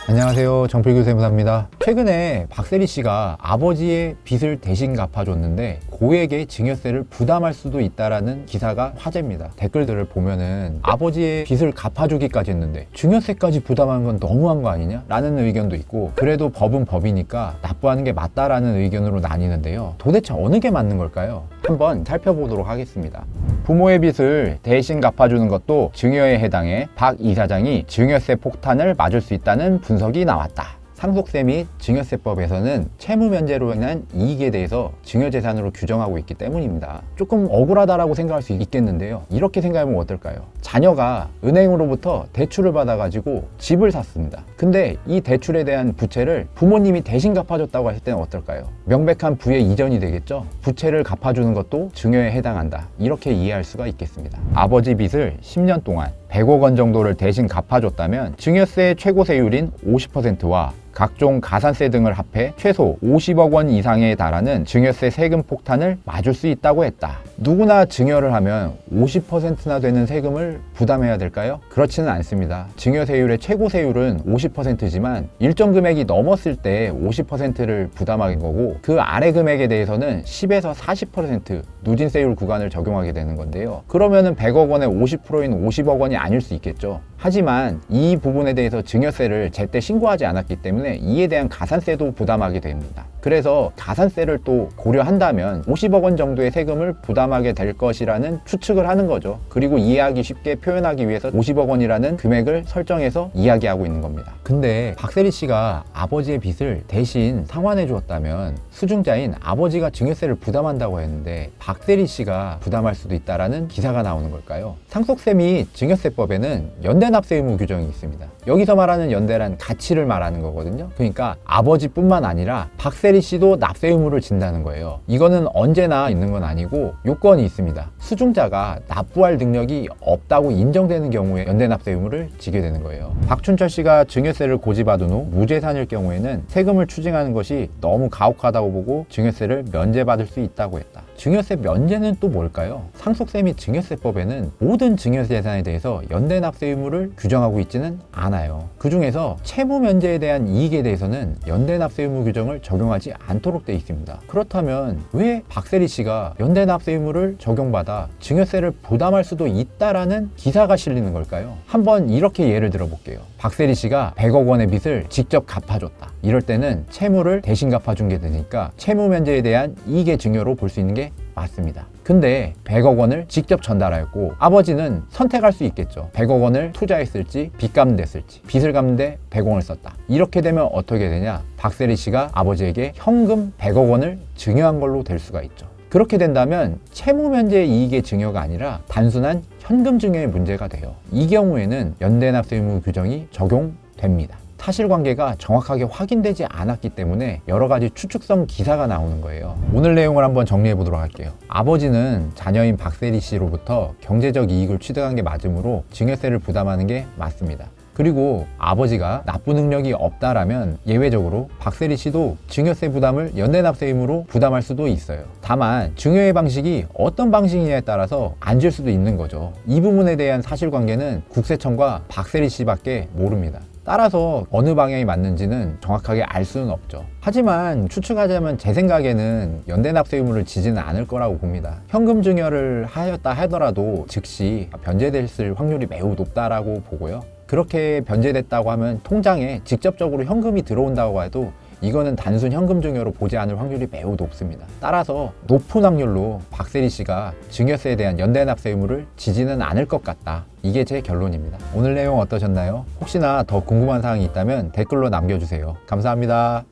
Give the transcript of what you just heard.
안녕하세요, 정필규 세무사입니다. 최근에 박세리 씨가 아버지의 빚을 대신 갚아줬는데 고액의 증여세를 부담할 수도 있다라는 기사가 화제입니다. 댓글들을 보면은 아버지의 빚을 갚아주기까지 했는데 증여세까지 부담하는 건 너무한 거 아니냐? 라는 의견도 있고, 그래도 법은 법이니까 납부하는 게 맞다라는 의견으로 나뉘는데요. 도대체 어느 게 맞는 걸까요? 한번 살펴보도록 하겠습니다. 부모의 빚을 대신 갚아주는 것도 증여에 해당해 박 이사장이 증여세 폭탄을 맞을 수 있다는 분석이 나왔다. 상속세 및 증여세법에서는 채무 면제로 인한 이익에 대해서 증여재산으로 규정하고 있기 때문입니다. 조금 억울하다라고 생각할 수 있겠는데요. 이렇게 생각하면 어떨까요? 자녀가 은행으로부터 대출을 받아가지고 집을 샀습니다. 근데 이 대출에 대한 부채를 부모님이 대신 갚아줬다고 했을 때는 어떨까요? 명백한 부의 이전이 되겠죠? 부채를 갚아주는 것도 증여에 해당한다. 이렇게 이해할 수가 있겠습니다. 아버지 빚을 10년 동안 100억 원 정도를 대신 갚아줬다면 증여세 최고 세율인 50%와 각종 가산세 등을 합해 최소 50억 원 이상에 달하는 증여세 세금 폭탄을 맞을 수 있다고 했다. 누구나 증여를 하면 50%나 되는 세금을 부담해야 될까요? 그렇지는 않습니다. 증여세율의 최고 세율은 50%지만 일정 금액이 넘었을 때 50%를 부담하는 거고, 그 아래 금액에 대해서는 10에서 40% 누진세율 구간을 적용하게 되는 건데요. 그러면은 100억 원의 50%인 50억 원이 아닐 수 있겠죠. 하지만 이 부분에 대해서 증여세를 제때 신고하지 않았기 때문에 이에 대한 가산세도 부담하게 됩니다. 그래서 가산세를 또 고려한다면 50억 원 정도의 세금을 부담하게 될 것이라는 추측을 하는 거죠. 그리고 이해하기 쉽게 표현하기 위해서 50억 원이라는 금액을 설정해서 이야기하고 있는 겁니다. 근데 박세리 씨가 아버지의 빚을 대신 상환해 주었다면 수증자인 아버지가 증여세를 부담한다고 했는데 박세리 씨가 부담할 수도 있다라는 기사가 나오는 걸까요? 상속세 및 증여세법에는 연대납세 의무 규정이 있습니다. 여기서 말하는 연대란 가치를 말하는 거거든요. 그러니까 아버지뿐만 아니라 박세리 씨도 납세 의무를 진다는 거예요. 이거는 언제나 있는 건 아니고 요건이 있습니다. 수증자가 납부할 능력이 없다고 인정되는 경우에 연대납세 의무를 지게 되는 거예요. 박춘철 씨가 증여세를 고지받은 후 무재산일 경우에는 세금을 추징하는 것이 너무 가혹하다고 보고 증여세를 면제받을 수 있다고 했다. 증여세 면제는 또 뭘까요? 상속세 및 증여세법에는 모든 증여재산에 대해서 연대납세 의무를 규정하고 있지는 않아요. 그 중에서 채무 면제에 대한 이익에 대해서는 연대납세 의무 규정을 적용하지 않도록 되어 있습니다. 그렇다면 왜 박세리 씨가 연대납세 의무를 적용받아 증여세를 부담할 수도 있다라는 기사가 실리는 걸까요? 한번 이렇게 예를 들어 볼게요. 박세리 씨가 100억 원의 빚을 직접 갚아줬다. 이럴 때는 채무를 대신 갚아준 게 되니까 채무 면제에 대한 이익의 증여로 볼 수 있는 게 맞습니다. 근데 100억 원을 직접 전달하였고 아버지는 선택할 수 있겠죠. 100억 원을 투자했을지 빚 갚는 데 쓸지. 빚을 갚는 데 100억 원을 썼다. 이렇게 되면 어떻게 되냐? 박세리 씨가 아버지에게 현금 100억 원을 증여한 걸로 될 수가 있죠. 그렇게 된다면 채무 면제 이익의 증여가 아니라 단순한 현금 증여의 문제가 돼요. 이 경우에는 연대납세 의무 규정이 적용됩니다. 사실관계가 정확하게 확인되지 않았기 때문에 여러 가지 추측성 기사가 나오는 거예요. 오늘 내용을 한번 정리해 보도록 할게요. 아버지는 자녀인 박세리 씨로부터 경제적 이익을 취득한 게 맞으므로 증여세를 부담하는 게 맞습니다. 그리고 아버지가 납부 능력이 없다라면 예외적으로 박세리 씨도 증여세 부담을 연대납세 의무로 부담할 수도 있어요. 다만 증여의 방식이 어떤 방식이냐에 따라서 안 질 수도 있는 거죠. 이 부분에 대한 사실관계는 국세청과 박세리 씨밖에 모릅니다. 따라서 어느 방향이 맞는지는 정확하게 알 수는 없죠. 하지만 추측하자면 제 생각에는 연대납세 의무를 지지는 않을 거라고 봅니다. 현금 증여를 하였다 하더라도 즉시 변제됐을 확률이 매우 높다라고 보고요. 그렇게 변제됐다고 하면 통장에 직접적으로 현금이 들어온다고 해도 이거는 단순 현금 증여로 보지 않을 확률이 매우 높습니다. 따라서 높은 확률로 박세리 씨가 증여세에 대한 연대납세 의무를 지지는 않을 것 같다. 이게 제 결론입니다. 오늘 내용 어떠셨나요? 혹시나 더 궁금한 사항이 있다면 댓글로 남겨주세요. 감사합니다.